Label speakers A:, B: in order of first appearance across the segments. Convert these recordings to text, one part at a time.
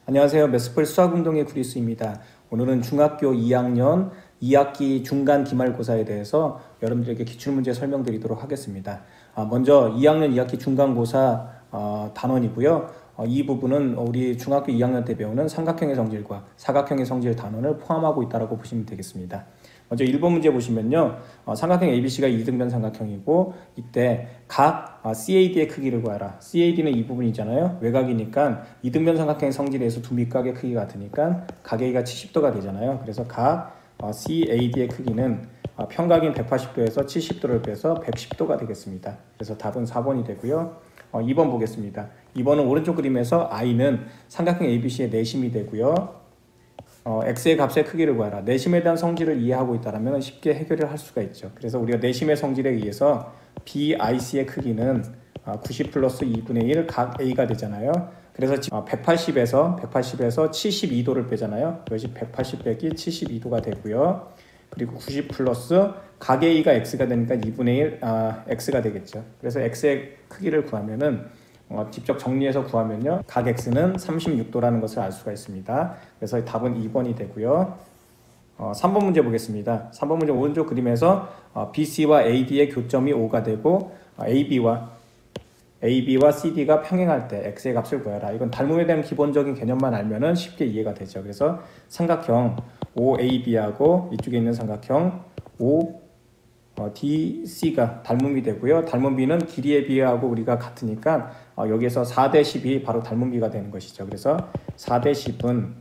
A: 안녕하세요. 메스플 수학운동의 구리스입니다. 오늘은 중학교 2학년 2학기 중간 기말고사에 대해서 여러분들에게 기출문제 설명드리도록 하겠습니다. 먼저 2학년 2학기 중간고사 단원이고요. 이 부분은 우리 중학교 2학년 때 배우는 삼각형의 성질과 사각형의 성질 단원을 포함하고 있다고 보시면 되겠습니다. 먼저 1번 문제 보시면요. 삼각형 ABC가 이등변 삼각형이고 이때 각 CAD의 크기를 구하라. CAD는 이 부분이잖아요. 외곽이니까 이등변 삼각형의 성질에서 두 밑각의 크기가 같으니까 각 A가 70도가 되잖아요. 그래서 각 CAD의 크기는 평각인 180도에서 70도를 빼서 110도가 되겠습니다. 그래서 답은 4번이 되고요. 2번 보겠습니다. 2번은 오른쪽 그림에서 I는 삼각형 ABC의 내심이 되고요. x의 값의 크기를 구하라. 내심에 대한 성질을 이해하고 있다면 쉽게 해결을 할 수가 있죠. 그래서 우리가 내심의 성질에 의해서 BIC의 크기는 90 플러스 2분의 1 각 A가 되잖아요. 그래서 180에서 72도를 빼잖아요. 이것이 180 빼기 72도가 되고요. 그리고 90 플러스 각 A가 X가 되니까 2분의 1 X가 되겠죠. 그래서 X의 크기를 구하면은 직접 정리해서 구하면요. 각 X는 36도라는 것을 알 수가 있습니다. 그래서 답은 2번이 되고요. 3번 문제 보겠습니다. 3번 문제 오른쪽 그림에서 BC와 AD의 교점이 5가 되고 AB와 CD가 평행할 때 X의 값을 구해라. 이건 닮음에 대한 기본적인 개념만 알면은 쉽게 이해가 되죠. 그래서 삼각형 OAB하고 이쪽에 있는 삼각형 DC가 닮음이 되고요. 닮은 B는 길이의 B하고 우리가 같으니까 여기에서 4대 10이 바로 닮은 B가 되는 것이죠. 그래서 4대 10은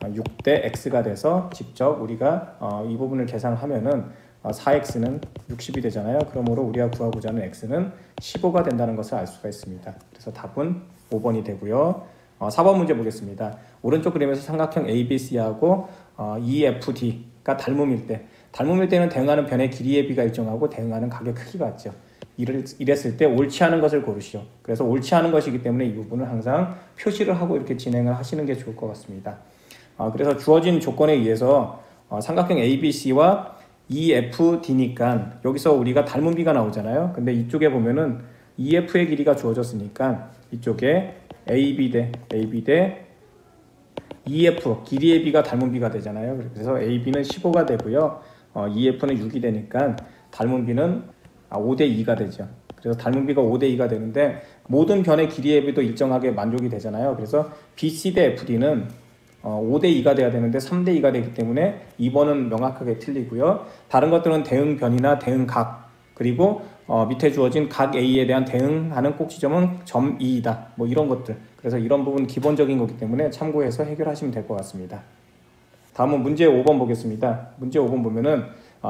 A: 6대 X가 돼서 직접 우리가 이 부분을 계산하면은 4X는 60이 되잖아요. 그러므로 우리가 구하고자 하는 X는 15가 된다는 것을 알 수가 있습니다. 그래서 답은 5번이 되고요. 4번 문제 보겠습니다. 오른쪽 그림에서 삼각형 ABC하고 EFD가 닮음일 때는 대응하는 변의 길이의 B가 일정하고 대응하는 각의 크기가 같죠. 이랬을 때 옳지 않은 것을 고르시오. 그래서 옳지 않은 것이기 때문에 이 부분을 항상 표시를 하고 이렇게 진행을 하시는 게 좋을 것 같습니다. 그래서 주어진 조건에 의해서 삼각형 ABC와 EFD니까 여기서 우리가 닮은 B가 나오잖아요. 근데 이쪽에 보면은 EF의 길이가 주어졌으니까 이쪽에 AB 대 EF 길이의 B가 닮은 B가 되잖아요. 그래서 AB는 15가 되고요. EF는 6이 되니까 닮은 B는 5대 2가 되죠. 그래서 닮은 B가 5대 2가 되는데 모든 변의 길이의 B도 일정하게 만족이 되잖아요. 그래서 BC 대 FD는 5대 2가 돼야 되는데 3대 2가 되기 때문에 2번은 명확하게 틀리고요. 다른 것들은 대응변이나 대응각 그리고 밑에 주어진 각 A에 대한 대응하는 꼭 지점은 점 2이다. 뭐 이런 것들. 그래서 이런 부분 기본적인 거기 때문에 참고해서 해결하시면 될 것 같습니다. 다음은 문제 5번 보겠습니다. 문제 5번 보면은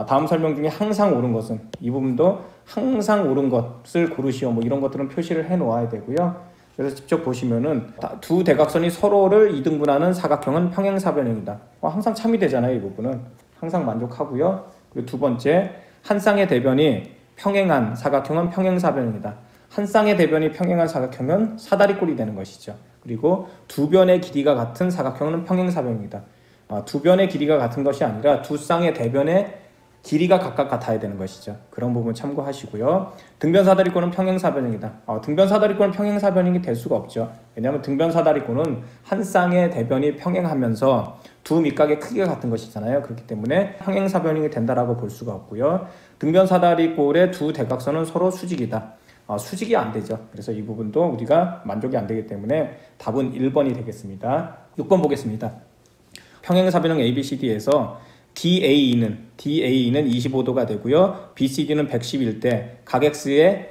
A: 다음 설명 중에 항상 옳은 것은 이 부분도 항상 옳은 것을 고르시오. 뭐 이런 것들은 표시를 해 놓아야 되고요. 그래서 직접 보시면은 두 대각선이 서로를 이등분하는 사각형은 평행사변형이다. 항상 참이 되잖아요. 이 부분은 항상 만족하고요. 그리고 두 번째 한 쌍의 대변이 평행한 사각형은 평행사변형이다. 한 쌍의 대변이 평행한 사각형은 사다리꼴이 되는 것이죠. 그리고 두 변의 길이가 같은 사각형은 평행사변형이다. 두 변의 길이가 같은 것이 아니라 두 쌍의 대변의 길이가 각각 같아야 되는 것이죠. 그런 부분 참고하시고요. 등변사다리꼴은 평행사변형이다. 등변사다리꼴은 평행사변형이 될 수가 없죠. 왜냐하면 등변사다리꼴은 한 쌍의 대변이 평행하면서 두 밑각의 크기가 같은 것이잖아요. 그렇기 때문에 평행사변형이 된다라고 볼 수가 없고요. 등변사다리꼴의 두 대각선은 서로 수직이다. 수직이 안 되죠. 그래서 이 부분도 우리가 만족이 안 되기 때문에 답은 1번이 되겠습니다. 6번 보겠습니다. 평행사변형 ABCD에서 DAE는 25도가 되고요. BCD는 110일 때 각 X의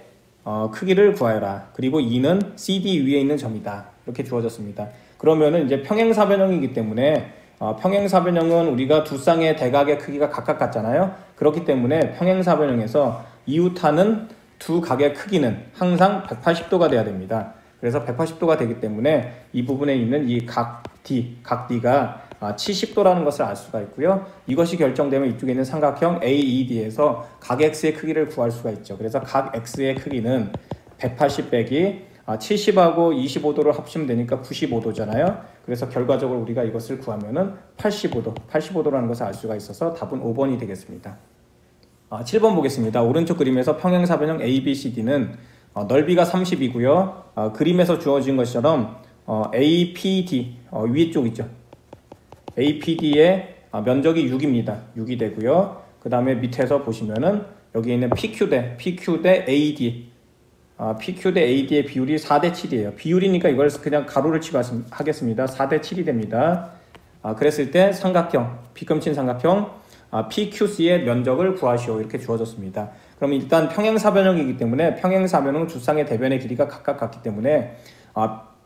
A: 크기를 구하여라. 그리고 E는 CD 위에 있는 점이다. 이렇게 주어졌습니다. 그러면은 이제 평행사변형이기 때문에 평행사변형은 우리가 두 쌍의 대각의 크기가 각각 같잖아요. 그렇기 때문에 평행사변형에서 이웃하는 두 각의 크기는 항상 180도가 돼야 됩니다. 그래서 180도가 되기 때문에 이 부분에 있는 이 각 D가 70도라는 것을 알 수가 있고요. 이것이 결정되면 이쪽에 있는 삼각형 AED에서 각 X의 크기를 구할 수가 있죠. 그래서 각 X의 크기는 180 빼기 70하고 25도를 합치면 되니까 95도잖아요. 그래서 결과적으로 우리가 이것을 구하면은 85도라는 것을 알 수가 있어서 답은 5번이 되겠습니다. 7번 보겠습니다. 오른쪽 그림에서 평행사변형 ABCD는 넓이가 30이고요. 그림에서 주어진 것처럼 APD 위에 쪽 있죠. APD의 면적이 6입니다. 6이 되고요. 그 다음에 밑에서 보시면은 여기 있는 PQ 대 AD, PQ 대 AD의 비율이 4대 7이에요. 비율이니까 이걸 그냥 가로를 치고 하겠습니다. 4대 7이 됩니다. 그랬을 때 삼각형, B금친 삼각형 PQC의 면적을 구하시오 이렇게 주어졌습니다. 그럼 일단 평행사변형이기 때문에 평행사변형 주쌍의 대변의 길이가 각각 같기 때문에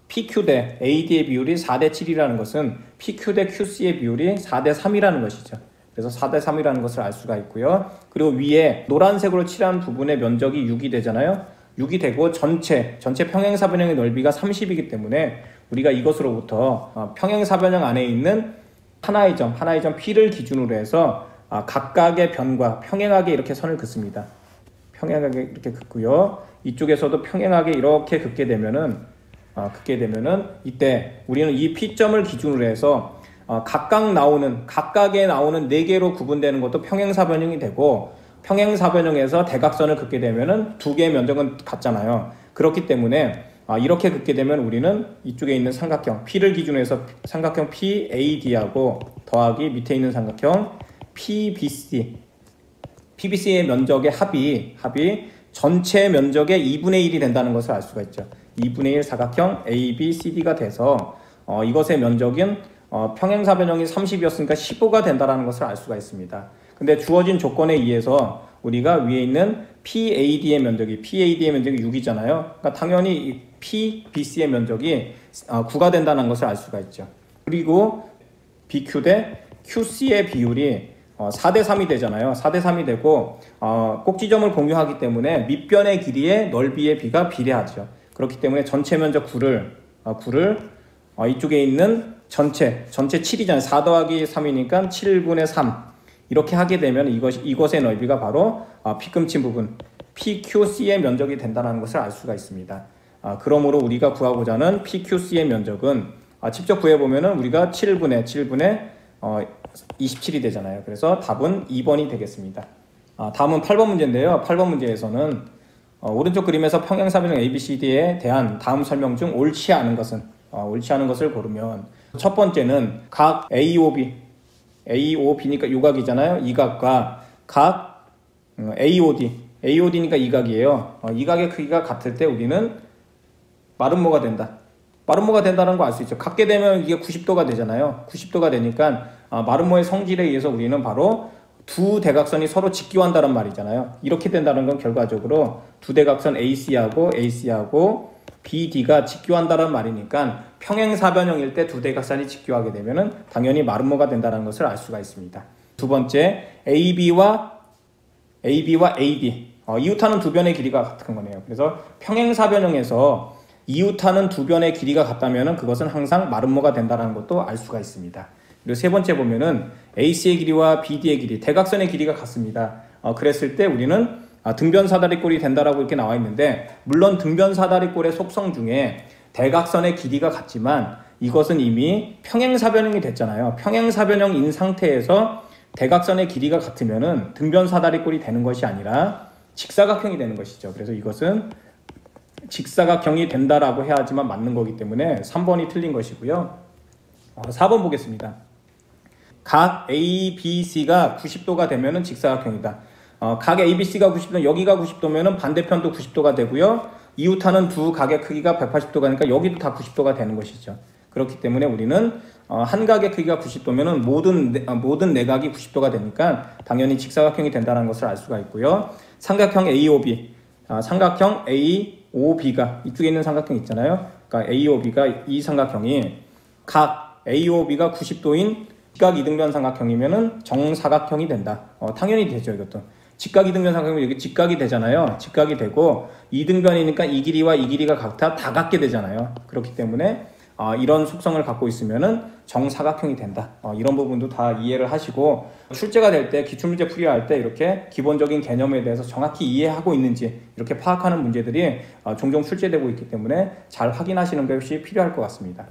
A: PQ 대 AD의 비율이 4대 7이라는 것은 PQ 대 QC의 비율이 4대 3이라는 것이죠. 그래서 4대 3이라는 것을 알 수가 있고요. 그리고 위에 노란색으로 칠한 부분의 면적이 6이 되잖아요. 6이 되고 전체 평행사변형의 넓이가 30이기 때문에 우리가 이것으로부터 평행사변형 안에 있는 하나의 점 P를 기준으로 해서 각각의 변과 평행하게 이렇게 선을 긋습니다. 평행하게 이렇게 긋고요. 이쪽에서도 평행하게 이렇게 긋게 되면은 이때 우리는 이 P점을 기준으로 해서 각각에 나오는 4개로 구분되는 것도 평행사변형이 되고, 평행사변형에서 대각선을 긋게 되면은 두 개의 면적은 같잖아요. 그렇기 때문에 이렇게 긋게 되면 우리는 이쪽에 있는 삼각형 P를 기준으로 해서 삼각형 PAD하고 더하기 밑에 있는 삼각형 PBC의 면적의 합이 전체 면적의 2분의 1이 된다는 것을 알 수가 있죠. 2분의 1 사각형 ABCD가 돼서 이것의 면적은 평행사변형이 30이었으니까 15가 된다는 것을 알 수가 있습니다. 근데 주어진 조건에 의해서 우리가 위에 있는 PAD의 면적이 6이잖아요. 그러니까 당연히 이 PBC의 면적이 9가 된다는 것을 알 수가 있죠. 그리고 BQ 대 QC의 비율이 4대 3이 되잖아요. 4대 3이 되고 꼭지점을 공유하기 때문에 밑변의 길이의 넓이의 비가 비례하죠. 그렇기 때문에 전체 면적 9를 이쪽에 있는 전체 7이잖아요. 4 더하기 3이니까 7분의 3 이렇게 하게 되면 이것의 넓이가 바로 P금친 부분 PQC의 면적이 된다는 것을 알 수가 있습니다. 그러므로 우리가 구하고자 하는 PQC의 면적은 직접 구해보면은 우리가 7분의 27이 되잖아요. 그래서 답은 2번이 되겠습니다. 다음은 8번 문제인데요. 8번 문제에서는 오른쪽 그림에서 평행사변형 ABCD에 대한 다음 설명 중 옳지 않은 것을 고르면, 첫 번째는 각 AOB니까 요각이잖아요. 이 각과 각 AOD니까 이 각이에요. 이 각의 크기가 같을 때 우리는 마름모가 된다는 거 알 수 있죠. 같게 되면 이게 90도가 되잖아요. 90도가 되니까 마름모의 성질에 의해서 우리는 바로 두 대각선이 서로 직교한다는 말이잖아요. 이렇게 된다는 건 결과적으로 두 대각선 AC하고 BD가 직교한다는 말이니까 평행사변형일 때 두 대각선이 직교하게 되면은 당연히 마름모가 된다는 것을 알 수가 있습니다. 두 번째, AB와 AD 이웃하는 두 변의 길이가 같은 거네요. 그래서 평행사변형에서 이웃하는 두 변의 길이가 같다면은 그것은 항상 마름모가 된다는 것도 알 수가 있습니다. 그리고 세 번째 보면은 AC의 길이와 BD의 길이, 대각선의 길이가 같습니다. 그랬을 때 우리는 등변사다리꼴이 된다라고 이렇게 나와 있는데, 물론 등변사다리꼴의 속성 중에 대각선의 길이가 같지만 이것은 이미 평행사변형이 됐잖아요. 평행사변형인 상태에서 대각선의 길이가 같으면은 등변사다리꼴이 되는 것이 아니라 직사각형이 되는 것이죠. 그래서 이것은 직사각형이 된다라고 해야지만 맞는 거기 때문에 3번이 틀린 것이고요. 4번 보겠습니다. 각 ABC가 90도가 되면은 직사각형이다. 각 ABC가 90도면 여기가 90도면은 반대편도 90도가 되고요. 이웃하는 두 각의 크기가 180도가 되니까 여기도 다 90도가 되는 것이죠. 그렇기 때문에 우리는 한 각의 크기가 90도면은 모든 네 각이 90도가 되니까 당연히 직사각형이 된다는 것을 알 수가 있고요. 삼각형 AOB, 삼각형 AOB가 이쪽에 있는 삼각형 있잖아요. 그러니까 AOB가 이 삼각형이 각 AOB가 90도인 직각 이등변 삼각형이면은 정사각형이 된다. 당연히 되죠. 이것도 직각 이등변 삼각형이 여기 직각이 되잖아요. 직각이 되고 이등변이니까 이 길이와 이 길이가 같아 다 같게 되잖아요. 그렇기 때문에 이런 속성을 갖고 있으면은 정사각형이 된다. 이런 부분도 다 이해를 하시고 출제가 될 때, 기출문제 풀이할 때 이렇게 기본적인 개념에 대해서 정확히 이해하고 있는지 이렇게 파악하는 문제들이 종종 출제되고 있기 때문에 잘 확인하시는 것이 필요할 것 같습니다.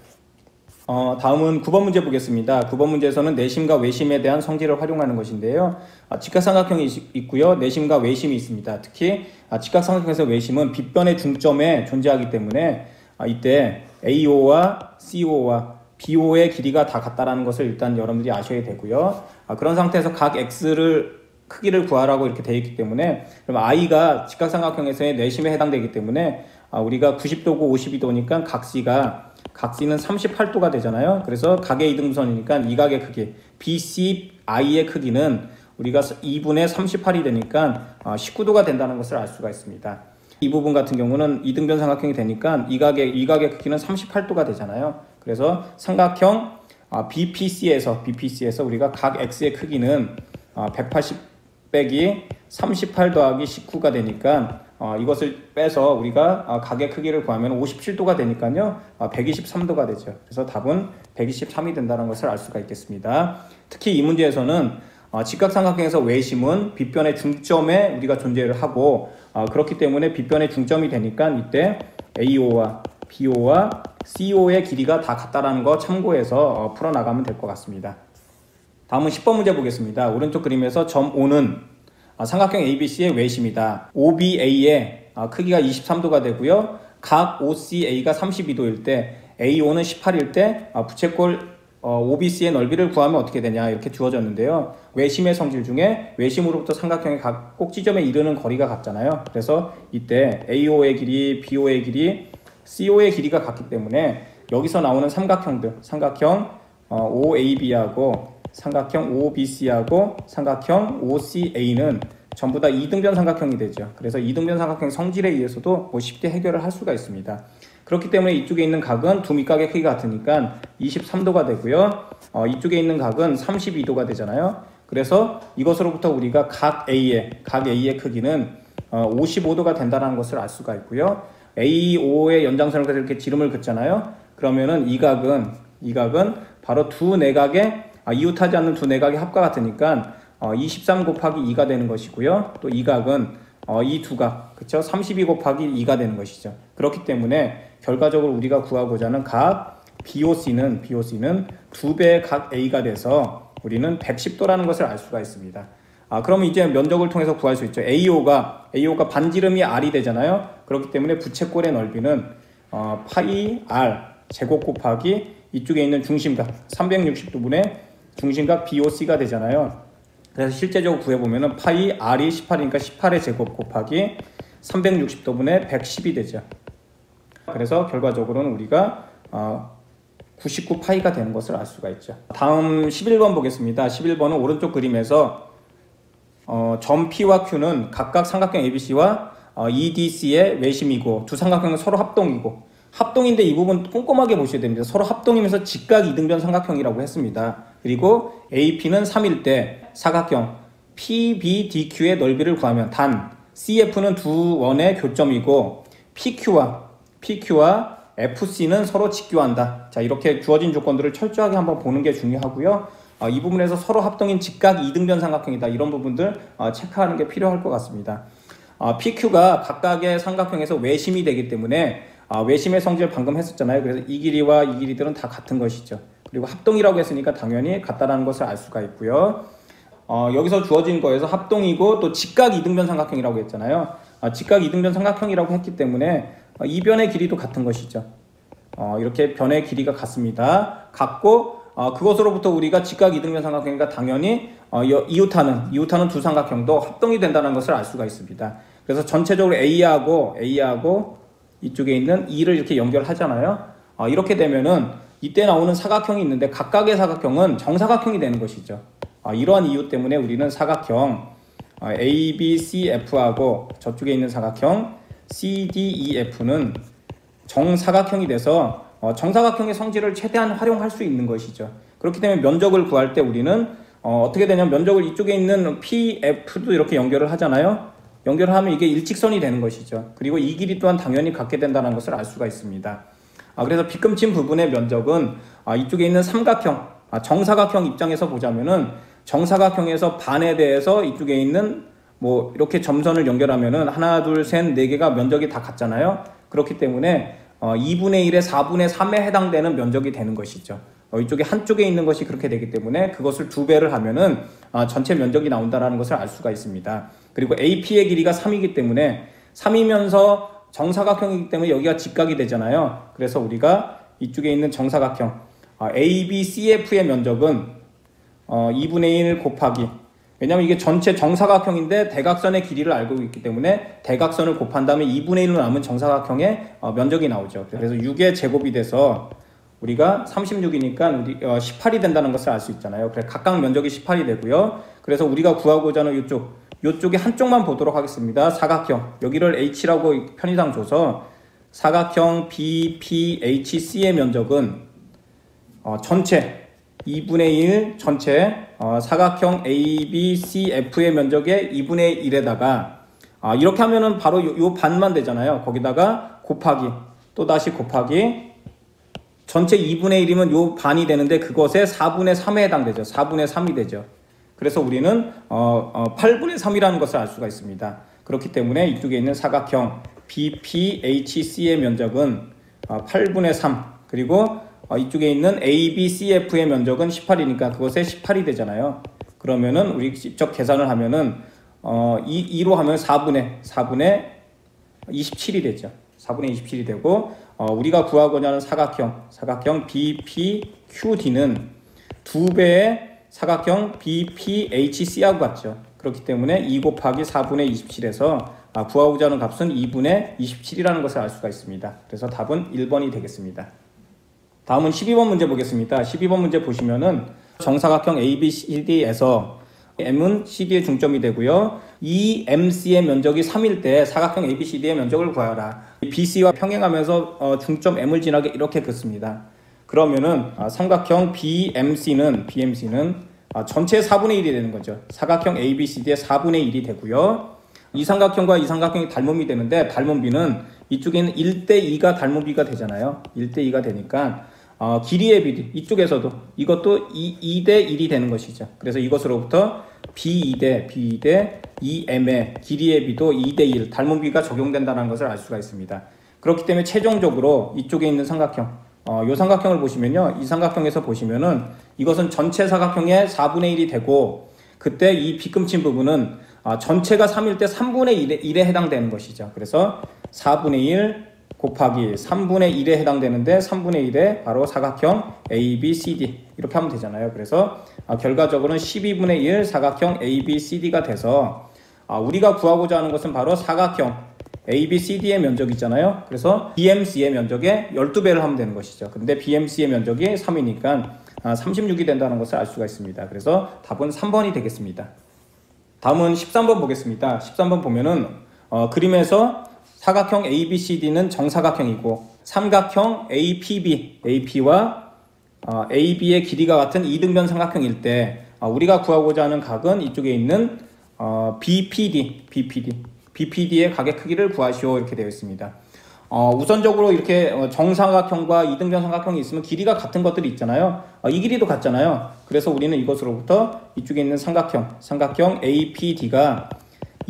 A: 다음은 9번 문제 보겠습니다. 9번 문제에서는 내심과 외심에 대한 성질을 활용하는 것인데요. 직각삼각형이 있고요. 내심과 외심이 있습니다. 특히 직각삼각형에서 외심은 빗변의 중점에 존재하기 때문에 이때 AO와 CO와 BO의 길이가 다 같다라는 것을 일단 여러분들이 아셔야 되고요. 그런 상태에서 각 X를 크기를 구하라고 이렇게 되어 있기 때문에, 그럼 I가 직각삼각형에서의 내심에 해당되기 때문에 우리가 90도고 52도니까 각 C는 38도가 되잖아요. 그래서 각의 이등분선이니까 이 각의 크기 BCI의 크기는 우리가 2분의 38이 되니까 19도가 된다는 것을 알 수가 있습니다. 이 부분 같은 경우는 이등변 삼각형이 되니까 이 각의 크기는 38도가 되잖아요. 그래서 삼각형 BPC에서 우리가 각 X의 크기는 180 빼기 38 더하기 19가 되니까 이것을 빼서 우리가 각의 크기를 구하면 57도가 되니까요 123도가 되죠. 그래서 답은 123이 된다는 것을 알 수가 있겠습니다. 특히 이 문제에서는 직각삼각형에서 외심은 빗변의 중점에 우리가 존재를 하고 그렇기 때문에 빗변의 중점이 되니까 이때 AO와 BO와 CO의 길이가 다 같다라는 거 참고해서 풀어나가면 될 것 같습니다. 다음은 10번 문제 보겠습니다. 오른쪽 그림에서 점 O는 삼각형 ABC의 외심이다. OBA의 크기가 23도가 되고요. 각 OCA가 32도일 때 AO는 18일 때 부채꼴 OBC의 넓이를 구하면 어떻게 되냐 이렇게 주어졌는데요. 외심의 성질 중에 외심으로부터 삼각형의 각 꼭지점에 이르는 거리가 같잖아요. 그래서 이때 AO의 길이, BO의 길이, CO의 길이가 같기 때문에 여기서 나오는 삼각형들, 삼각형 OAB하고 삼각형 OBC하고 삼각형 OCA는 전부 다 이등변 삼각형이 되죠. 그래서 이등변 삼각형 성질에 의해서도 쉽게 해결을 할 수가 있습니다. 그렇기 때문에 이쪽에 있는 각은 두 밑각의 크기가 같으니까 23도가 되고요. 이쪽에 있는 각은 32도가 되잖아요. 그래서 이것으로부터 우리가 각 A의 크기는 55도가 된다는 것을 알 수가 있고요. AO의 연장선을 그래서 이렇게 지름을 긋잖아요. 그러면은 이 각은 바로 두 내각의 이웃하지 않는 두 내각의 합과 같으니까 23 곱하기 2가 되는 것이고요. 또 이 각은 이 두 각, 그쵸? 32 곱하기 2가 되는 것이죠. 그렇기 때문에 결과적으로 우리가 구하고자 하는 각 BOC는 두 배의 각 A가 돼서 우리는 110도라는 것을 알 수가 있습니다. 그러면 이제 면적을 통해서 구할 수 있죠. AO가 반지름이 R이 되잖아요. 그렇기 때문에 부채꼴의 넓이는 파이 R 제곱 곱하기 이쪽에 있는 중심각 360도분의 중심각 BOC가 되잖아요. 그래서 실제적으로 구해보면 파이 R이 18이니까 18의 제곱 곱하기 360도분의 110이 되죠. 그래서 결과적으로는 우리가 99파이가 되는 것을 알 수가 있죠. 다음 11번 보겠습니다. 11번은 오른쪽 그림에서 점 P와 Q는 각각 삼각형 ABC와 EDC의 외심이고 두 삼각형은 서로 합동이고, 합동인데 이 부분 꼼꼼하게 보셔야 됩니다. 서로 합동이면서 직각 이등변 삼각형이라고 했습니다. 그리고 AP는 3일 때 사각형 PBDQ의 넓이를 구하면 단 CF는 두 원의 교점이고 PQ와 FC는 서로 직교한다. 자, 이렇게 주어진 조건들을 철저하게 한번 보는 게 중요하고요. 이 부분에서 서로 합동인 직각 이등변 삼각형이다. 이런 부분들 체크하는 게 필요할 것 같습니다. PQ가 각각의 삼각형에서 외심이 되기 때문에 외심의 성질 방금 했었잖아요. 그래서 이 길이와 이 길이들은 다 같은 것이죠. 그리고 합동이라고 했으니까 당연히 같다라는 것을 알 수가 있고요. 여기서 주어진 거에서 합동이고 또 직각 이등변 삼각형이라고 했잖아요. 직각 이등변 삼각형이라고 했기 때문에 이 변의 길이도 같은 것이죠. 이렇게 변의 길이가 같습니다. 같고 그것으로부터 우리가 직각 이등변 삼각형이니까 당연히 이웃하는 두 삼각형도 합동이 된다는 것을 알 수가 있습니다. 그래서 전체적으로 A하고 이쪽에 있는 E를 이렇게 연결하잖아요. 이렇게 되면은 이때 나오는 사각형이 있는데 각각의 사각형은 정사각형이 되는 것이죠. 이러한 이유 때문에 우리는 사각형 ABCF하고 저쪽에 있는 사각형 CDEF는 정사각형이 돼서 정사각형의 성질을 최대한 활용할 수 있는 것이죠. 그렇기 때문에 면적을 구할 때 우리는 어떻게 되냐면 면적을 이쪽에 있는 PF도 이렇게 연결을 하잖아요. 연결을 하면 이게 일직선이 되는 것이죠. 그리고 이 길이 또한 당연히 같게 된다는 것을 알 수가 있습니다. 그래서 빗금친 부분의 면적은 이쪽에 있는 삼각형, 정사각형 입장에서 보자면은 정사각형에서 반에 대해서 이쪽에 있는 이렇게 점선을 연결하면은 하나, 둘, 셋, 네 개가 면적이 다 같잖아요. 그렇기 때문에 2분의 1에 4분의 3에 해당되는 면적이 되는 것이죠. 이쪽에 한쪽에 있는 것이 그렇게 되기 때문에 그것을 2배를 하면은 전체 면적이 나온다는 것을 알 수가 있습니다. 그리고 AP의 길이가 3이기 때문에 3이면서 정사각형이기 때문에 여기가 직각이 되잖아요. 그래서 우리가 이쪽에 있는 정사각형 ABCF의 면적은 2분의 1 곱하기, 왜냐면 이게 전체 정사각형인데 대각선의 길이를 알고 있기 때문에 대각선을 곱한 다음에 2분의 1로 남은 정사각형의 면적이 나오죠. 그래서 6의 제곱이 돼서 우리가 36이니까 우리 18이 된다는 것을 알 수 있잖아요. 그래서 각각 면적이 18이 되고요. 그래서 우리가 구하고자 하는 요쪽의 한쪽만 보도록 하겠습니다. 사각형, 여기를 H라고 편의상 줘서 사각형 BPHC의 면적은 전체 2분의 1 전체 사각형 ABCF의 면적의 2분의 1에다가 이렇게 하면은 바로 요 반만 되잖아요. 거기다가 곱하기, 또 다시 곱하기, 전체 2분의 1이면 요 반이 되는데 그것의 4분의 3에 해당되죠. 4분의 3이 되죠. 그래서 우리는 8분의 3이라는 것을 알 수가 있습니다. 그렇기 때문에 이쪽에 있는 사각형 BPHC의 면적은 8분의 3, 그리고 이쪽에 있는 ABCF의 면적은 18이니까 그것의 18이 되잖아요. 그러면은 우리 직접 계산을 하면은 2로 하면 4분의 27이 되죠. 4분의 27이 되고, 우리가 구하고자 하는 사각형 BPQD는 2배의 사각형 BPHC하고 같죠. 그렇기 때문에 2 곱하기 4분의 27에서 구하고자 하는 값은 2분의 27이라는 것을 알 수가 있습니다. 그래서 답은 1번이 되겠습니다. 다음은 12번 문제 보겠습니다. 12번 문제 보시면은 정사각형 ABCD에서 M은 CD의 중점이 되고요. 이 MC의 면적이 3일 때 사각형 ABCD의 면적을 구하라. BC와 평행하면서 중점 M을 지나게 이렇게 긋습니다. 그러면은 삼각형 BMC는 전체 4분의 1이 되는 거죠. 사각형 ABCD의 4분의 1이 되고요. 이 삼각형과 이 삼각형이 닮음이 되는데, 닮음비는 이쪽에는 1대2가 닮음비가 되잖아요. 1대2가 되니까 길이의 비례, 이쪽에서도 이것도 2대1이 되는 것이죠. 그래서 이것으로부터 B2대 2M의 길이의 비도 2대1, 닮음비가 적용된다는 것을 알 수가 있습니다. 그렇기 때문에 최종적으로 이쪽에 있는 삼각형, 이 삼각형을 보시면요, 이 삼각형에서 보시면은 이것은 전체 사각형의 4분의 1이 되고, 그때 이 빗금친 부분은 전체가 3일 때 3분의 1에 해당되는 것이죠. 그래서 4분의 1 곱하기 3분의 1에 해당되는데, 3분의 1에 바로 사각형 ABCD 이렇게 하면 되잖아요. 그래서 결과적으로는 12분의 1 사각형 ABCD가 돼서, 우리가 구하고자 하는 것은 바로 사각형 ABCD의 면적이잖아요. 그래서 BMC의 면적의 12배를 하면 되는 것이죠. 근데 BMC의 면적이 3이니까 36이 된다는 것을 알 수가 있습니다. 그래서 답은 3번이 되겠습니다. 다음은 13번 보겠습니다. 13번 보면은 그림에서 사각형 ABCD는 정사각형이고, 삼각형 AP와 AB의 길이가 같은 이등변 삼각형일 때 우리가 구하고자 하는 각은 이쪽에 있는 BPD의 각의 크기를 구하시오, 이렇게 되어 있습니다. 우선적으로 이렇게 정사각형과 이등변 삼각형이 있으면 길이가 같은 것들이 있잖아요. 이 길이도 같잖아요. 그래서 우리는 이것으로부터 이쪽에 있는 삼각형 APD가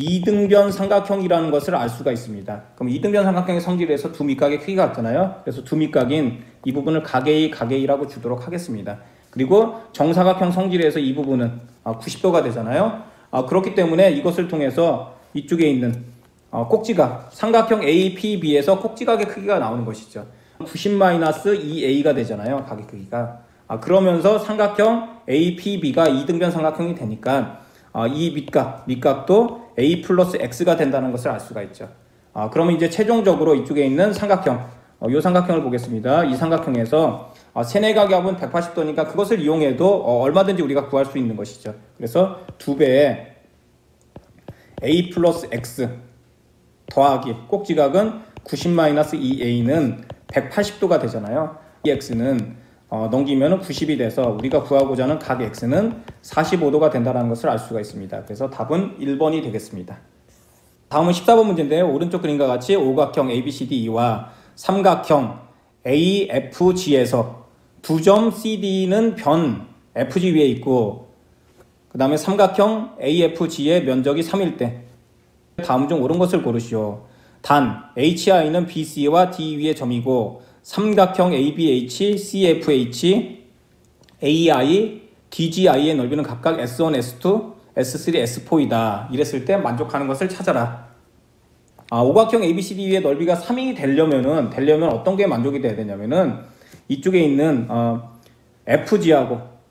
A: 이등변 삼각형이라는 것을 알 수가 있습니다. 그럼 이등변 삼각형의 성질에서 두 밑각의 크기가 같잖아요. 그래서 두 밑각인 이 부분을 각A라고 주도록 하겠습니다. 그리고 정사각형 성질에서 이 부분은 90도가 되잖아요. 그렇기 때문에 이것을 통해서 이쪽에 있는 꼭지각, 삼각형 APB에서 꼭지각의 크기가 나오는 것이죠. 90-2A가 되잖아요, 각의 크기가. 그러면서 삼각형 APB가 이등변 삼각형이 되니까 이 밑각도 A 플러스 X가 된다는 것을 알 수가 있죠. 그러면 이제 최종적으로 이쪽에 있는 삼각형, 이 삼각형을 보겠습니다. 이 삼각형에서 세네각의 합은 180도니까 그것을 이용해도 얼마든지 우리가 구할 수 있는 것이죠. 그래서 2배의 A 플러스 X 더하기 꼭지각은 90-2A는 180도가 되잖아요. 이 X는 넘기면 90이 돼서 우리가 구하고자 하는 각 X는 45도가 된다는 것을 알 수가 있습니다. 그래서 답은 1번이 되겠습니다. 다음은 14번 문제인데요. 오른쪽 그림과 같이 오각형 ABCDE와 삼각형 AFG에서 두 점 CD는 변 FG 위에 있고, 그 다음에 삼각형 AFG의 면적이 3일 때 다음 중 옳은 것을 고르시오. 단 HI는 BC와 D 위의 점이고, 삼각형 ABH, CFH, AI, DGI의 넓이는 각각 S1, S2, S3, S4이다. 이랬을 때 만족하는 것을 찾아라. 오각형 ABCD의 넓이가 3이 되려면 어떤 게 만족이 돼야 되냐면은 이쪽에 있는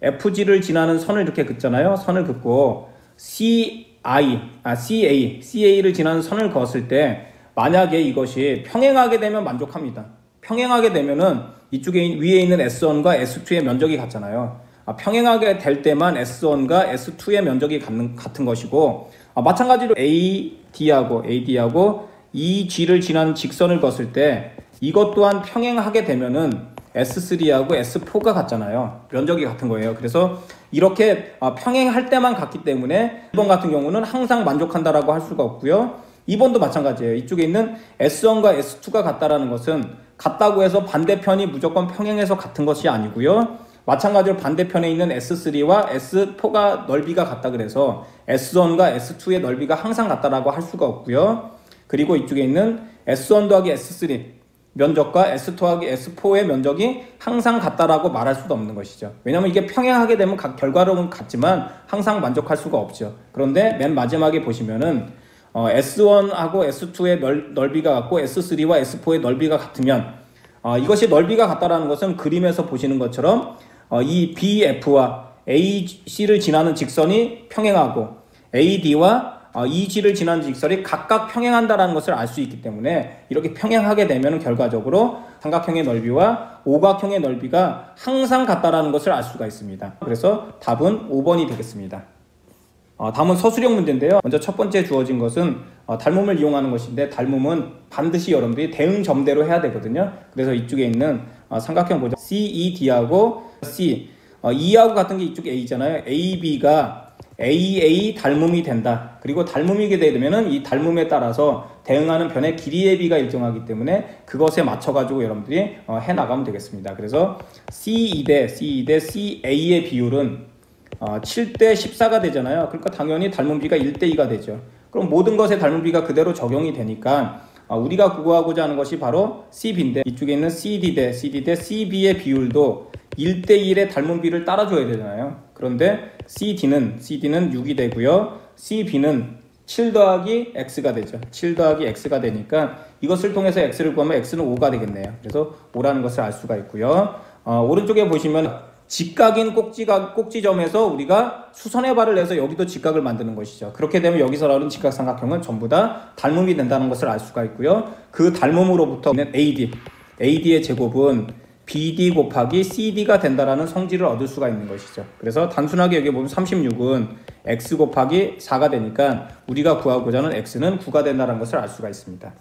A: FG를 지나는 선을 이렇게 긋잖아요. 선을 긋고 CA를 지나는 선을 그었을 때 만약에 이것이 평행하게 되면 만족합니다. 평행하게 되면은 이쪽에 위에 있는 S1과 S2의 면적이 같잖아요. 평행하게 될 때만 S1과 S2의 면적이 같은 것이고, 마찬가지로 AD하고 EG를 지난 직선을 그었을 때 이것 또한 평행하게 되면은 S3하고 S4가 같잖아요. 면적이 같은 거예요. 그래서 이렇게 평행할 때만 같기 때문에 1번 같은 경우는 항상 만족한다라고 할 수가 없고요. 2번도 마찬가지예요. 이쪽에 있는 S1과 S2가 같다라는 것은 같다고 해서 반대편이 무조건 평행해서 같은 것이 아니고요. 마찬가지로 반대편에 있는 S3와 S4가 넓이가 같다 그래서 S1과 S2의 넓이가 항상 같다라고 할 수가 없고요. 그리고 이쪽에 있는 S1 더하기 S3 면적과 S2 더하기 S4의 면적이 항상 같다라고 말할 수도 없는 것이죠. 왜냐하면 이게 평행하게 되면 결과론은 같지만 항상 만족할 수가 없죠. 그런데 맨 마지막에 보시면은 S1하고 S2의 넓이가 같고 S3와 S4의 넓이가 같으면 이것이 넓이가 같다라는 것은 그림에서 보시는 것처럼 이 BF와 AC를 지나는 직선이 평행하고 AD와 EG를 지나는 직선이 각각 평행한다는 것을 알 수 있기 때문에 이렇게 평행하게 되면 결과적으로 삼각형의 넓이와 오각형의 넓이가 항상 같다는 것을 알 수가 있습니다. 그래서 답은 5번이 되겠습니다. 다음은 서술형 문제인데요. 먼저 첫 번째 주어진 것은 닮음을 이용하는 것인데, 닮음은 반드시 여러분들이 대응점대로 해야 되거든요. 그래서 이쪽에 있는 삼각형 보죠. CED하고 C, E하고 같은 게 이쪽 A잖아요. AB가 AA 닮음이 된다. 그리고 닮음이게 되면은 이 닮음에 따라서 대응하는 변의 길이의 비가 일정하기 때문에 그것에 맞춰가지고 여러분들이 해나가면 되겠습니다. 그래서 C2 대 CA의 비율은 7대 14가 되잖아요. 그러니까 당연히 닮음비가 1대 2가 되죠. 그럼 모든 것에 닮음비가 그대로 적용이 되니까 우리가 구하고자 하는 것이 바로 CB인데, 이쪽에 있는 CD 대 CB의 비율도 1대 1의 닮음비를 따라줘야 되잖아요. 그런데 CD는 6이 되고요. CB는 7 더하기 X가 되죠. 7 더하기 X가 되니까 이것을 통해서 X를 구하면 X는 5가 되겠네요. 그래서 5라는 것을 알 수가 있고요. 오른쪽에 보시면 직각인 꼭지점에서 우리가 수선의 발을 내서 여기도 직각을 만드는 것이죠. 그렇게 되면 여기서 나오는 직각삼각형은 전부 다 닮음이 된다는 것을 알 수가 있고요. 그 닮음으로부터 있는 AD의 제곱은 BD 곱하기 CD가 된다라는 성질을 얻을 수가 있는 것이죠. 그래서 단순하게 여기 보면 36은 X 곱하기 4가 되니까 우리가 구하고자 하는 X는 9가 된다는 것을 알 수가 있습니다.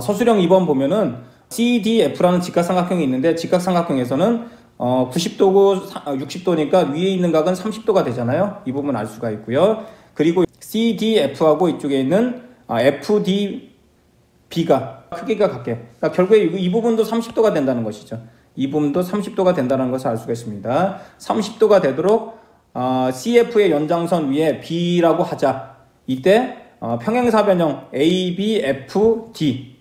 A: 서술형 2번 보면은 CDF라는 직각삼각형이 있는데, 직각삼각형에서는 90도고 60도니까 위에 있는 각은 30도가 되잖아요. 이 부분 알 수가 있고요. 그리고 CDF하고 이쪽에 있는 FDB가 크기가 같게, 그러니까 결국에 이 부분도 30도가 된다는 것이죠. 이 부분도 30도가 된다는 것을 알 수가 있습니다. 30도가 되도록 CF의 연장선 위에 B라고 하자. 이때 평행사변형 ABFD,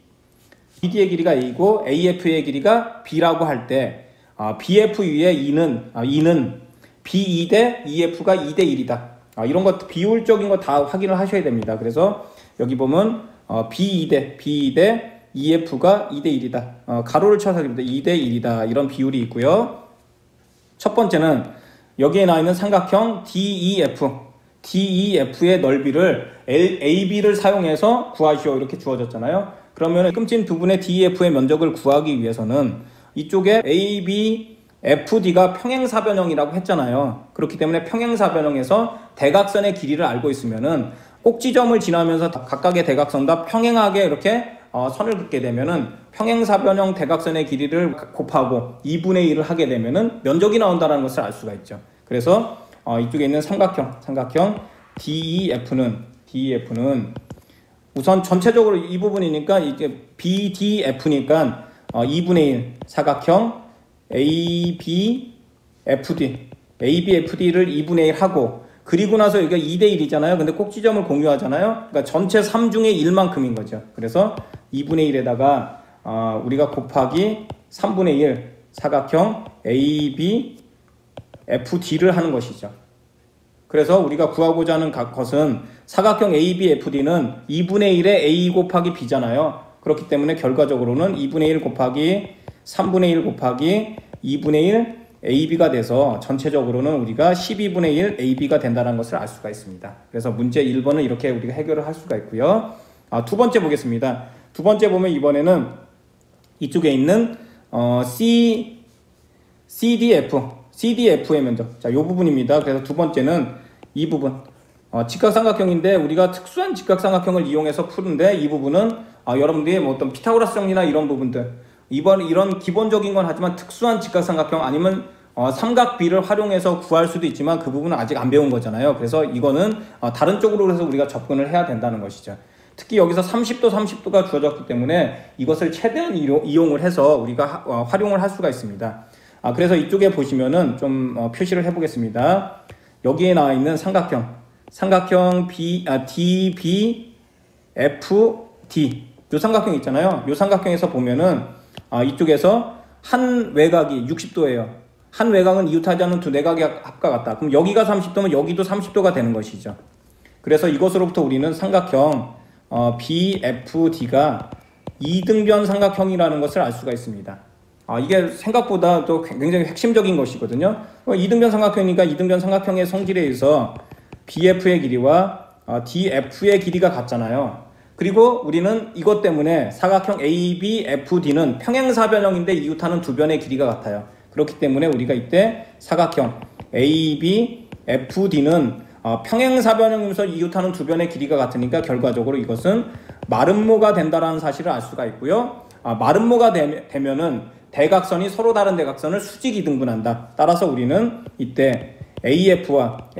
A: BD의 길이가 A고 AF의 길이가 B라고 할 때 BF 위에 E는 B2 대 EF가 2 대 1이다. 이런 것 비율적인 거 다 확인을 하셔야 됩니다. 그래서 여기 보면 B2 대 EF가 2 대 1이다. 가로를 쳐서 2 대 1이다. 이런 비율이 있고요. 첫 번째는 여기에 나와 있는 삼각형 DEF의 넓이를 AB를 사용해서 구하시오. 이렇게 주어졌잖아요. 그러면 끔진 두 분의 DEF의 면적을 구하기 위해서는 이쪽에 ABFD가 평행사변형이라고 했잖아요. 그렇기 때문에 평행사변형에서 대각선의 길이를 알고 있으면은 꼭지점을 지나면서 각각의 대각선과 평행하게 이렇게 선을 긋게 되면은 평행사변형 대각선의 길이를 곱하고 2분의 1을 하게 되면은 면적이 나온다는 것을 알 수가 있죠. 그래서 이쪽에 있는 삼각형 DEF는 우선 전체적으로 이 부분이니까 이게 BDF니까 2분의 1 사각형 ABFD를 2분의 1 하고, 그리고 나서 여기가 2대 1이잖아요. 근데 꼭지점을 공유하잖아요. 그러니까 전체 3 중에 1만큼인 거죠. 그래서 2분의 1에다가 우리가 곱하기 3분의 1 사각형 ABFD를 하는 것이죠. 그래서 우리가 구하고자 하는 것은 사각형 ABFD는 2분의 1의 A 곱하기 B잖아요. 그렇기 때문에 결과적으로는 2분의 1 곱하기 3분의 1 곱하기 2분의 1 AB가 돼서 전체적으로는 우리가 12분의 1 AB가 된다는 것을 알 수가 있습니다. 그래서 문제 1번은 이렇게 우리가 해결을 할 수가 있고요. 두 번째 보겠습니다. 두 번째 보면 이번에는 이쪽에 있는 CDF의 면적. 자, 이 부분입니다. 그래서 두 번째는 이 부분. 직각삼각형인데 우리가 특수한 직각삼각형을 이용해서 푸는데 이 부분은 여러분들이 뭐 어떤 피타고라스 정리나 이런 부분들 이런 기본적인 건 하지만 특수한 직각삼각형 아니면 삼각비를 활용해서 구할 수도 있지만 그 부분은 아직 안 배운 거잖아요. 그래서 이거는 다른 쪽으로 해서 우리가 접근을 해야 된다는 것이죠. 특히 여기서 30도, 30도가 주어졌기 때문에 이것을 최대한 이용을 해서 우리가 활용을 할 수가 있습니다. 그래서 이쪽에 보시면은 좀 표시를 해보겠습니다. 여기에 나와 있는 삼각형 DBFD 이 삼각형 있잖아요. 이 삼각형에서 보면은 이쪽에서 한 외곽이 60도예요. 한 외곽은 이웃하지 않는 두 내각이 합과 같다. 그럼 여기가 30도면 여기도 30도가 되는 것이죠. 그래서 이것으로부터 우리는 삼각형 BFD가 이등변 삼각형이라는 것을 알 수가 있습니다. 이게 생각보다 또 굉장히 핵심적인 것이거든요. 이등변 삼각형이니까 이등변 삼각형의 성질에 의해서 BF의 길이와 DF의 길이가 같잖아요. 그리고 우리는 이것 때문에 사각형 ABFD는 평행사변형인데 이웃하는 두 변의 길이가 같아요. 그렇기 때문에 우리가 이때 사각형 ABFD는 평행사변형이면서 이웃하는 두 변의 길이가 같으니까 결과적으로 이것은 마름모가 된다는 사실을 알 수가 있고요. 마름모가 되면은 대각선이 서로 다른 대각선을 수직이 등분한다. 따라서 우리는 이때 AF와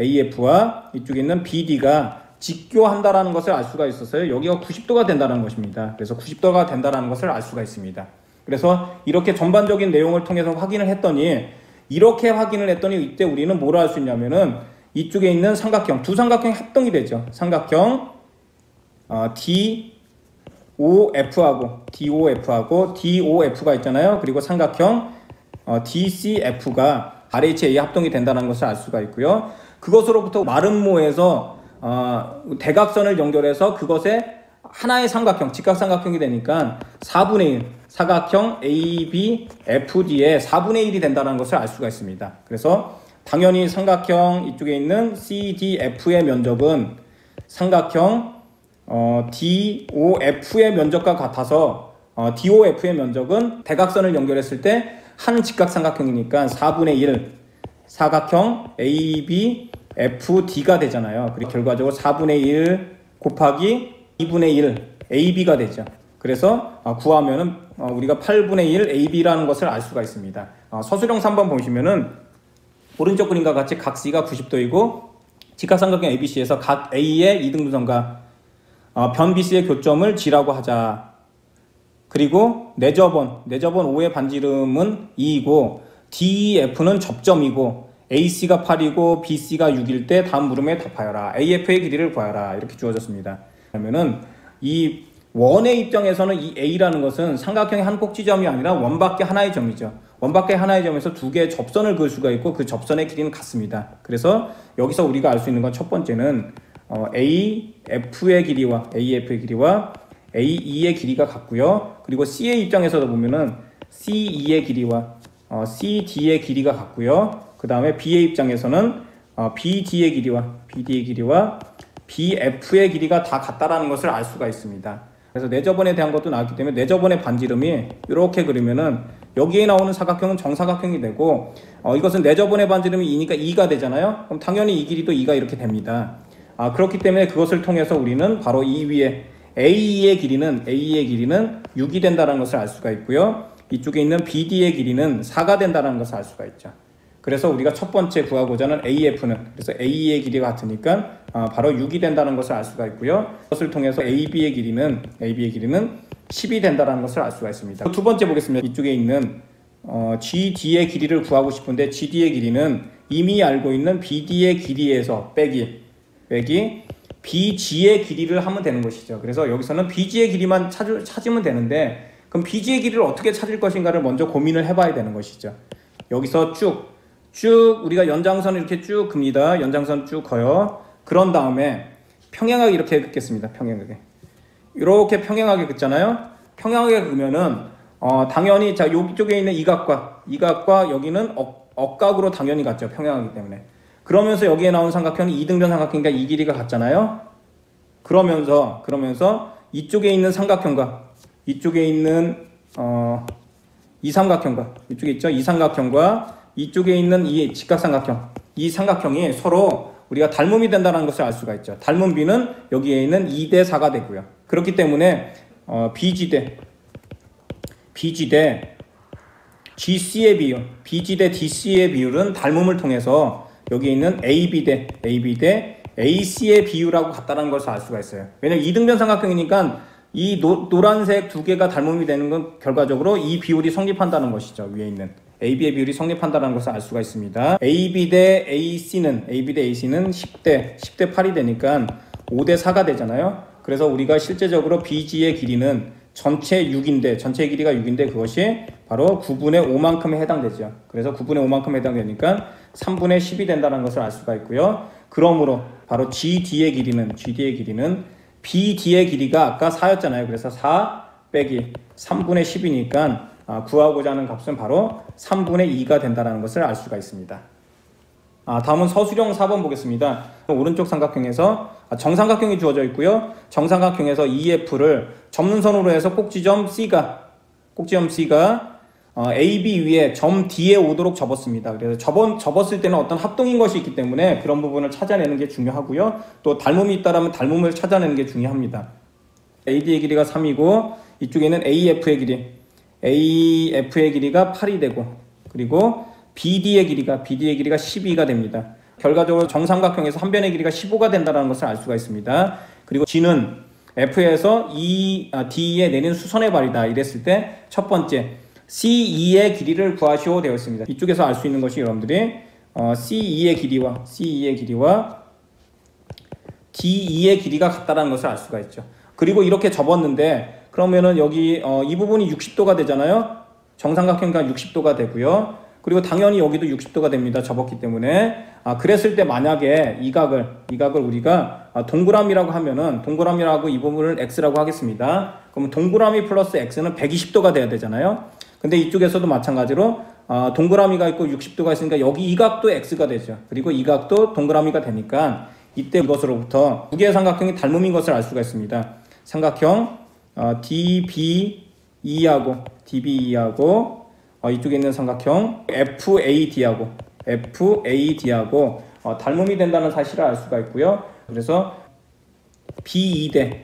A: 이쪽에 있는 BD가 직교한다라는 것을 알 수가 있어서요. 여기가 90도가 된다는 것입니다. 그래서 90도가 된다는 것을 알 수가 있습니다. 그래서 이렇게 전반적인 내용을 통해서 확인을 했더니 이렇게 확인을 했더니 이때 우리는 뭐라 할 수 있냐면은 이쪽에 있는 삼각형, 두 삼각형이 합동이 되죠. 삼각형 DOF하고 DOF가 있잖아요. 그리고 삼각형 DCF가 RHA 합동이 된다는 것을 알 수가 있고요. 그것으로부터 마름모에서 대각선을 연결해서 그것에 하나의 삼각형, 직각삼각형이 되니까 4분의 1, 사각형 ABFD의 4분의 1이 된다는 것을 알 수가 있습니다. 그래서 당연히 삼각형 이쪽에 있는 CDF의 면적은 삼각형 DOF의 면적과 같아서 DOF의 면적은 대각선을 연결했을 때 한 직각삼각형이니까 4분의 1 사각형 ABFD가 되잖아요. 그리고 결과적으로 4분의 1 곱하기 2분의 1 AB가 되죠. 그래서 구하면은 우리가 8분의 1 AB라는 것을 알 수가 있습니다. 서술형 3번 보시면은 오른쪽 그림과 같이 각 C가 90도이고 직각삼각형 ABC에서 각 A의 이등분선과 변 BC의 교점을 G라고 하자. 그리고 내저번 5의 반지름은 2이고 DEF는 접점이고 AC가 8이고 BC가 6일 때 다음 물음에 답하여라. AF의 길이를 구하여라. 이렇게 주어졌습니다. 그러면은 이 원의 입장에서는 이 A라는 것은 삼각형의 한 꼭지점이 아니라 원밖에 하나의 점이죠. 원밖에 하나의 점에서 두 개의 접선을 그을 수가 있고 그 접선의 길이는 같습니다. 그래서 여기서 우리가 알 수 있는 건 첫 번째는 AF의 길이와 AE의 길이가 같고요. 그리고 C의 입장에서도 보면은 CE의 길이와 CD의 길이가 같고요. 그 다음에 B의 입장에서는 BD의 길이와 BF의 길이가 다 같다라는 것을 알 수가 있습니다. 그래서 내저번에 대한 것도 나왔기 때문에 내저번의 반지름이 이렇게 그리면은 여기에 나오는 사각형은 정사각형이 되고 이것은 내저번의 반지름이 2니까 2가 되잖아요. 그럼 당연히 이 길이도 2가 이렇게 됩니다. 그렇기 때문에 그것을 통해서 우리는 바로 이 위에 AE의 길이는 6이 된다는 것을 알 수가 있고요. 이쪽에 있는 BD의 길이는 4가 된다는 것을 알 수가 있죠. 그래서 우리가 첫 번째 구하고자 하는 AF는 그래서 AE의 길이가 같으니까 바로 6이 된다는 것을 알 수가 있고요. 그것을 통해서 AB의 길이는 10이 된다는 것을 알 수가 있습니다. 두 번째 보겠습니다. 이쪽에 있는 GD의 길이를 구하고 싶은데 GD의 길이는 이미 알고 있는 BD의 길이에서 빼기 BG의 길이를 하면 되는 것이죠. 그래서 여기서는 BG의 길이만 찾으면 되는데 그럼 BG의 길이를 어떻게 찾을 것인가를 먼저 고민을 해봐야 되는 것이죠. 여기서 쭉 우리가 연장선을 이렇게 쭉 긋니다. 연장선 쭉 그어요. 그런 다음에 평행하게 이렇게 긋겠습니다. 평행하게 이렇게 평행하게 긋잖아요. 평행하게 그으면은 당연히 자 여기쪽에 있는 이 각과 여기는 억각으로 당연히 같죠. 평행하기 때문에. 그러면서 여기에 나온 삼각형이 이등변 삼각형이니까 이 길이가 같잖아요. 그러면서 이쪽에 있는 삼각형과 이쪽에 있는 이 삼각형과 이쪽에 있죠. 이 삼각형과 이쪽에 있는 이 직각삼각형, 이 삼각형이 서로 우리가 닮음이 된다는 것을 알 수가 있죠. 닮은 B는 여기에 있는 2대 4가 되고요. 그렇기 때문에 BG 대 GC의 비율, BG 대 DC의 비율은 닮음을 통해서 여기 있는 AB 대 AC의 비율하고 같다는 것을 알 수가 있어요. 왜냐면 이등변 삼각형이니까 이 노란색 두 개가 닮음이 되는 건 결과적으로 이 비율이 성립한다는 것이죠. 위에 있는 AB의 비율이 성립한다는 것을 알 수가 있습니다. AB 대 AC는 10대 8이 되니까 5대 4가 되잖아요. 그래서 우리가 실제적으로 BG의 길이는 전체 길이가 6인데 그것이 바로 9분의 5만큼에 해당되죠. 그래서 9분의 5만큼에 해당되니까 3분의 10이 된다는 것을 알 수가 있고요. 그러므로 바로 GD의 길이는 BD의 길이가 아까 4였잖아요. 그래서 4 빼기 3분의 10이니까 구하고자 하는 값은 바로 3분의 2가 된다는 것을 알 수가 있습니다. 다음은 서술형 4번 보겠습니다. 오른쪽 삼각형에서 정삼각형이 주어져 있고요. 정삼각형에서 EF를 접는선으로 해서 꼭지점 C가 AB 위에 점 D에 오도록 접었습니다. 그래서 접었을 때는 어떤 합동인 것이 있기 때문에 그런 부분을 찾아내는 게 중요하고요. 또 닮음이 있다면 닮음을 찾아내는 게 중요합니다. AD의 길이가 3이고 이쪽에는 AF의 길이가 8이 되고 그리고 BD의 길이가 12가 됩니다. 결과적으로 정삼각형에서 한 변의 길이가 15가 된다는 것을 알 수가 있습니다. 그리고 G는 F에서 D에 내린 수선의 발이다 이랬을 때 첫 번째 C2의 길이를 구하시오 되어 있습니다. 이쪽에서 알 수 있는 것이 여러분들이 C2의 길이와 D2의 길이가 같다는 것을 알 수가 있죠. 그리고 이렇게 접었는데 그러면은 여기 이 부분이 60도가 되잖아요. 정삼각형과 60도가 되고요. 그리고 당연히 여기도 60도가 됩니다. 접었기 때문에. 그랬을 때 만약에 이 각을 우리가 동그라미라고 하면은 동그라미라고 이 부분을 X라고 하겠습니다. 그러면 동그라미 플러스 X는 120도가 돼야 되잖아요. 근데 이쪽에서도 마찬가지로 동그라미가 있고 60도가 있으니까 여기 이 각도 X가 되죠. 그리고 이 각도 동그라미가 되니까 이때 이것으로부터 두 개의 삼각형이 닮음인 것을 알 수가 있습니다. 삼각형 DBE하고 이쪽에 있는 삼각형 FAD하고 닮음이 된다는 사실을 알 수가 있고요. 그래서 BE 대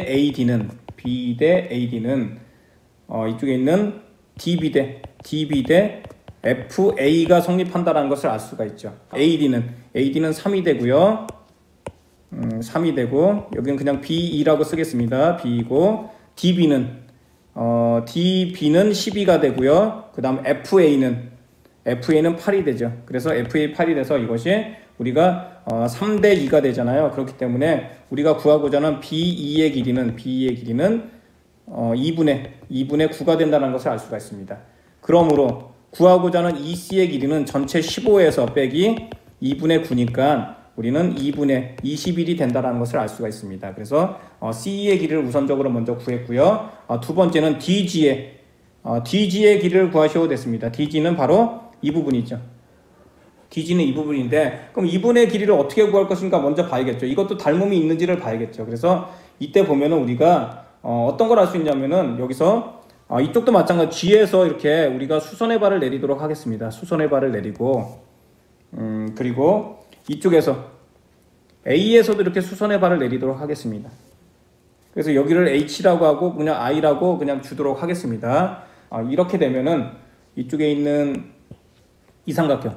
A: AD는 이쪽에 있는 DB 대 FA가 성립한다는 것을 알 수가 있죠. AD는 3이 되고요. 3이 되고 여기는 그냥 BE라고 쓰겠습니다. B이고 DB는 12가 되고요. 그 다음 FA는 8이 되죠. 그래서 FA 8이 돼서 이것이 우리가 3대 2가 되잖아요. 그렇기 때문에 우리가 구하고자 하는 BE의 길이는 2분의 9가 된다는 것을 알 수가 있습니다. 그러므로 구하고자 하는 EC의 길이는 전체 15에서 빼기 2분의 9니까 우리는 2분의 21이 된다는 것을 알 수가 있습니다. 그래서 CE의 길이를 우선적으로 먼저 구했고요. 두 번째는 DG의 길이를 구하셔도 됐습니다. DG는 바로 이 부분이죠. DG는 이 부분인데 그럼 2분의 길이를 어떻게 구할 것인가 먼저 봐야겠죠. 이것도 닮음이 있는지를 봐야겠죠. 그래서 이때 보면은 우리가 어떤 걸 알 수 있냐면은 여기서 이쪽도 마찬가지 G에서 이렇게 우리가 수선의 발을 내리도록 하겠습니다. 수선의 발을 내리고 그리고 이쪽에서 A에서도 이렇게 수선의 발을 내리도록 하겠습니다. 그래서 여기를 H라고 하고 그냥 I라고 그냥 주도록 하겠습니다. 이렇게 되면은 이쪽에 있는 이 삼각형,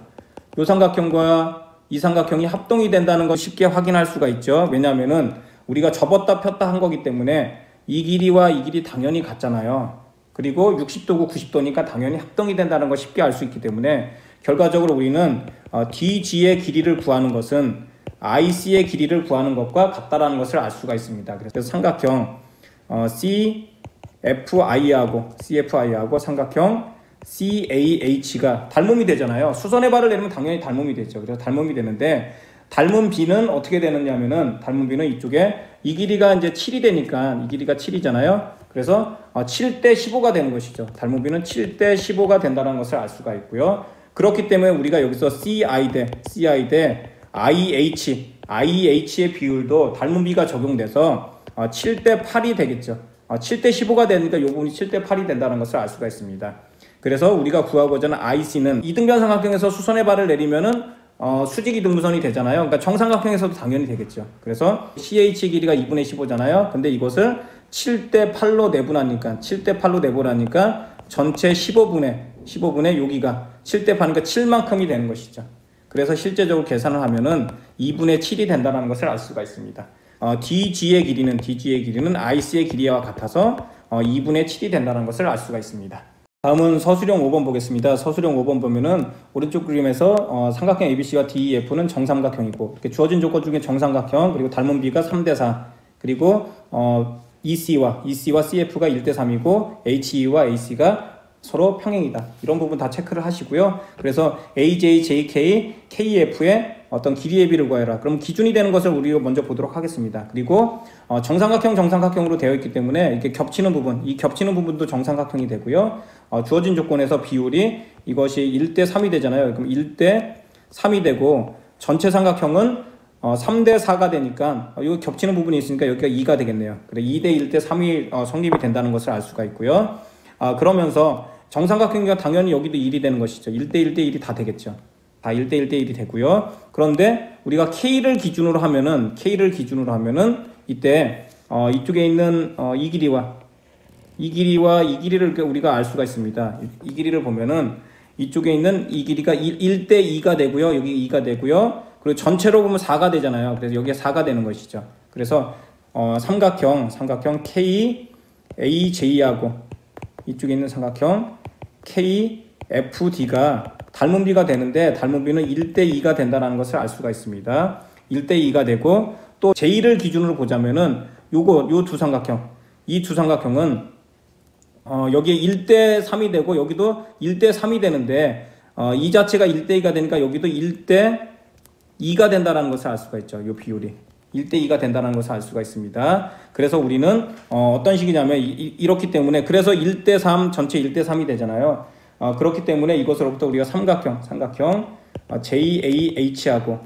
A: 이 삼각형과 이 삼각형이 합동이 된다는 걸 쉽게 확인할 수가 있죠. 왜냐하면은 우리가 접었다 폈다 한 거기 때문에 이 길이와 이 길이 당연히 같잖아요. 그리고 60도고 90도니까 당연히 합동이 된다는 걸 쉽게 알 수 있기 때문에 결과적으로 우리는 DG의 길이를 구하는 것은 IC의 길이를 구하는 것과 같다라는 것을 알 수가 있습니다. 그래서 삼각형 CFI하고 삼각형 CAH가 닮음이 되잖아요. 수선의 발을 내리면 당연히 닮음이 되죠. 그래서 닮음이 되는데 닮은 B는 어떻게 되느냐면은 닮은 B는 이쪽에 이 길이가 이제 7이 되니까 이 길이가 7이잖아요. 그래서 7대 15가 되는 것이죠. 닮은 B는 7대 15가 된다는 것을 알 수가 있고요. 그렇기 때문에 우리가 여기서 CI 대 IH의 비율도 닮은 B가 적용돼서 7대 8이 되겠죠. 7대 15가 되니까 이 부분이 7대 8이 된다는 것을 알 수가 있습니다. 그래서 우리가 구하고자 하는 IC는 이등변 삼각형에서 수선의 발을 내리면은 수직 이등분선이 되잖아요. 그러니까 정삼각형에서도 당연히 되겠죠. 그래서 CH 길이가 2분의 15잖아요. 근데 이것을 7대 8로 내분하니까 전체 15분의 여기가 7대 8이니까 7만큼이 되는 것이죠. 그래서 실제적으로 계산을 하면은 2분의 7이 된다는 것을 알 수가 있습니다. DG의 길이는 IC의 길이와 같아서 2분의 7이 된다는 것을 알 수가 있습니다. 다음은 서술형 5번 보겠습니다. 서술형 5번 보면은 오른쪽 그림에서 삼각형 ABC와 DEF는 정삼각형이고 이렇게 주어진 조건 중에 정삼각형 그리고 닮은 B가 3대 4 그리고 EC와 CF가 1대 3이고 HE와 AC가 서로 평행이다. 이런 부분 다 체크를 하시고요. 그래서 AJ, JK, KF의 어떤 길이의 비를 구해라. 그럼 기준이 되는 것을 우리가 먼저 보도록 하겠습니다. 그리고 정삼각형으로 되어 있기 때문에 이렇게 겹치는 부분, 이 겹치는 부분도 정삼각형이 되고요. 주어진 조건에서 비율이 이것이 1대 3이 되잖아요. 그럼 1대 3이 되고 전체 삼각형은 3대 4가 되니까 이거 겹치는 부분이 있으니까 여기가 2가 되겠네요. 그래 2대 1대 3이 성립이 된다는 것을 알 수가 있고요. 그러면서 정삼각형이 당연히 여기도 1이 되는 것이죠. 1대 1대 1이 다 되겠죠. 다 1대 1대 1이 되고요. 그런데 우리가 K를 기준으로 하면은 이때 이쪽에 있는 이 길이와 이 길이를 우리가 알 수가 있습니다. 이 길이를 보면은 이쪽에 있는 이 길이가 1대 2가 되고요. 여기 2가 되고요. 그리고 전체로 보면 4가 되잖아요. 그래서 여기에 4가 되는 것이죠. 그래서 삼각형 KAJ하고 이쪽에 있는 삼각형 KFD가 닮은 B가 되는데 닮은 B는 1대 2가 된다는 것을 알 수가 있습니다. 1대 2가 되고 또 J를 기준으로 보자면은 요 두 삼각형, 이 두 삼각형은 여기에 1대 3이 되고 여기도 1대 3이 되는데 이 자체가 1대 2가 되니까 여기도 1대 2가 된다는 것을 알 수가 있죠. 이 비율이 1대 2가 된다는 것을 알 수가 있습니다. 그래서 우리는 어떤 식이냐면 이렇기 때문에 그래서 1대 3 전체 1대 3이 되잖아요. 그렇기 때문에 이것으로부터 우리가 삼각형 JAH하고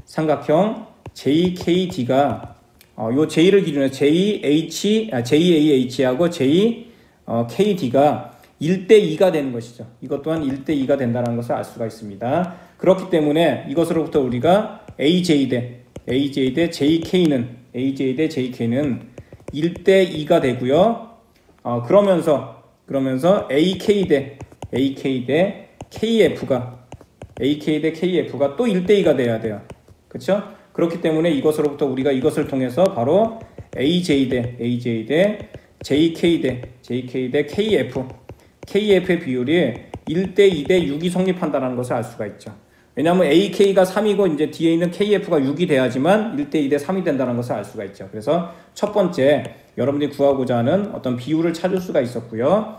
A: 삼각형 JKD가 요 J를 기준으로 JAH하고 JKD가 1대 2가 되는 것이죠. 이것 또한 1대 2가 된다는 것을 알 수가 있습니다. 그렇기 때문에 이것으로부터 우리가 AJ 대 JK는 1대 2가 되고요. 그러면서 AK 대 KF가 또 1대 2가 돼야 돼요. 그렇죠? 그렇기 때문에 이것으로부터 우리가 이것을 통해서 바로 AJ 대 JK 대 KF의 비율이 1대 2대 6이 성립한다는 것을 알 수가 있죠. 왜냐하면 AK가 3이고 이제 뒤에 있는 KF가 6이 돼야지만 1대 2대 3이 된다는 것을 알 수가 있죠. 그래서 첫 번째 여러분들이 구하고자 하는 어떤 비율을 찾을 수가 있었고요.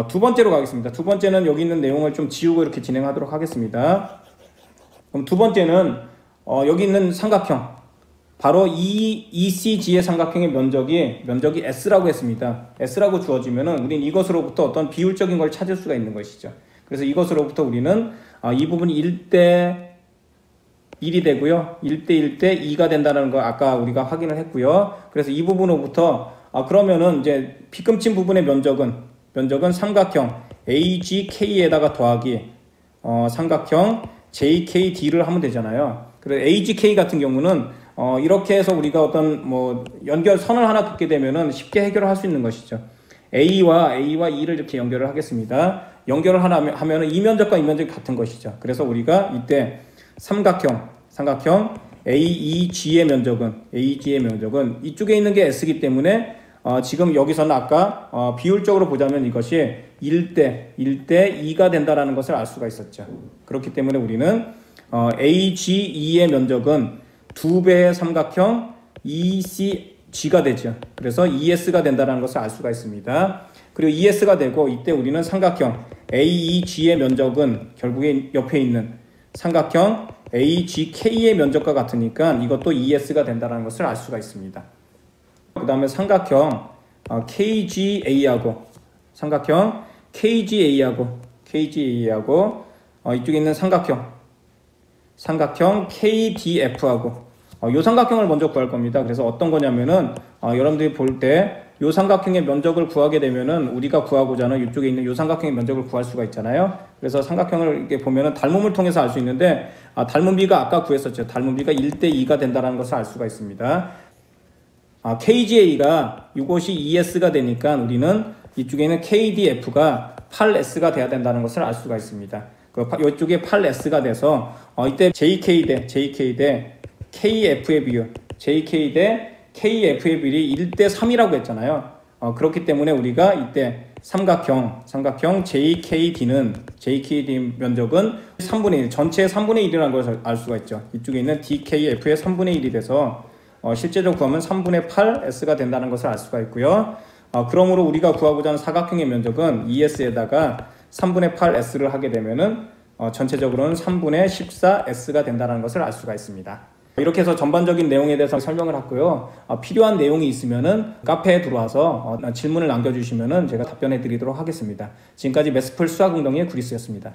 A: 두 번째로 가겠습니다. 두 번째는 여기 있는 내용을 좀 지우고 이렇게 진행하도록 하겠습니다. 그럼 두 번째는 여기 있는 삼각형 바로 이 ECG의 삼각형의 면적이 S라고 했습니다. S라고 주어지면은 우린 이것으로부터 어떤 비율적인 걸 찾을 수가 있는 것이죠. 그래서 이것으로부터 우리는 이 부분이 1대 1이 되고요. 1대 2가 된다는 거 아까 우리가 확인을 했고요. 그래서 이 부분으로부터 그러면은 이제 빗금친 부분의 면적은 삼각형 AGK에다가 더하기 삼각형 JKD를 하면 되잖아요. 그래서 AGK 같은 경우는 이렇게 해서 우리가 어떤 연결선을 하나 긋게 되면은 쉽게 해결을 할 수 있는 것이죠. A와 E를 이렇게 연결을 하겠습니다. 연결을 하면은 이 면적과 이 면적이 같은 것이죠. 그래서 우리가 이때 삼각형 AEG의 면적은 이쪽에 있는 게 S이기 때문에 지금 여기서는 아까 비율적으로 보자면 이것이 1대 2가 된다라는 것을 알 수가 있었죠. 그렇기 때문에 우리는 AGE의 면적은 2배의 삼각형 ECG가 되죠. 그래서 ES가 된다는 것을 알 수가 있습니다. 그리고 ES가 되고 이때 우리는 삼각형 AEG의 면적은 결국에 옆에 있는 삼각형 AGK의 면적과 같으니까 이것도 ES가 된다는 것을 알 수가 있습니다. 그 다음에 삼각형 KGA하고 이쪽에 있는 삼각형 KDF하고 이 삼각형을 먼저 구할 겁니다. 그래서 어떤 거냐면은 여러분들이 볼 때 이 삼각형의 면적을 구하게 되면은 우리가 구하고자 하는 이쪽에 있는 이 삼각형의 면적을 구할 수가 있잖아요. 그래서 삼각형을 이렇게 보면은 닮음을 통해서 알 수 있는데 닮은 비가 아까 구했었죠. 닮은 비가 1대 2가 된다는 것을 알 수가 있습니다. KGA가 이것이 2S가 되니까 우리는 이쪽에 있는 KDF가 8S가 돼야 된다는 것을 알 수가 있습니다. 이쪽에 8S가 돼서 이때 JK 대 KF의 비율, JK 대 KF의 비율이 1대 3이라고 했잖아요. 그렇기 때문에 우리가 이때 삼각형 JKD 면적은 3분의 1, 전체의 3분의 1이라는 것을 알 수가 있죠. 이쪽에 있는 DKF의 3분의 1이 돼서 실제적으로 구하면 3분의 8S가 된다는 것을 알 수가 있고요. 그러므로 우리가 구하고자 하는 사각형의 면적은 2S에다가 3분의 8S를 하게 되면은 전체적으로는 3분의 14S가 된다는 것을 알 수가 있습니다. 이렇게 해서 전반적인 내용에 대해서 설명을 했고요. 필요한 내용이 있으면은 카페에 들어와서 질문을 남겨주시면은 제가 답변해 드리도록 하겠습니다. 지금까지 매스플 수학웅덩이의 구리스였습니다.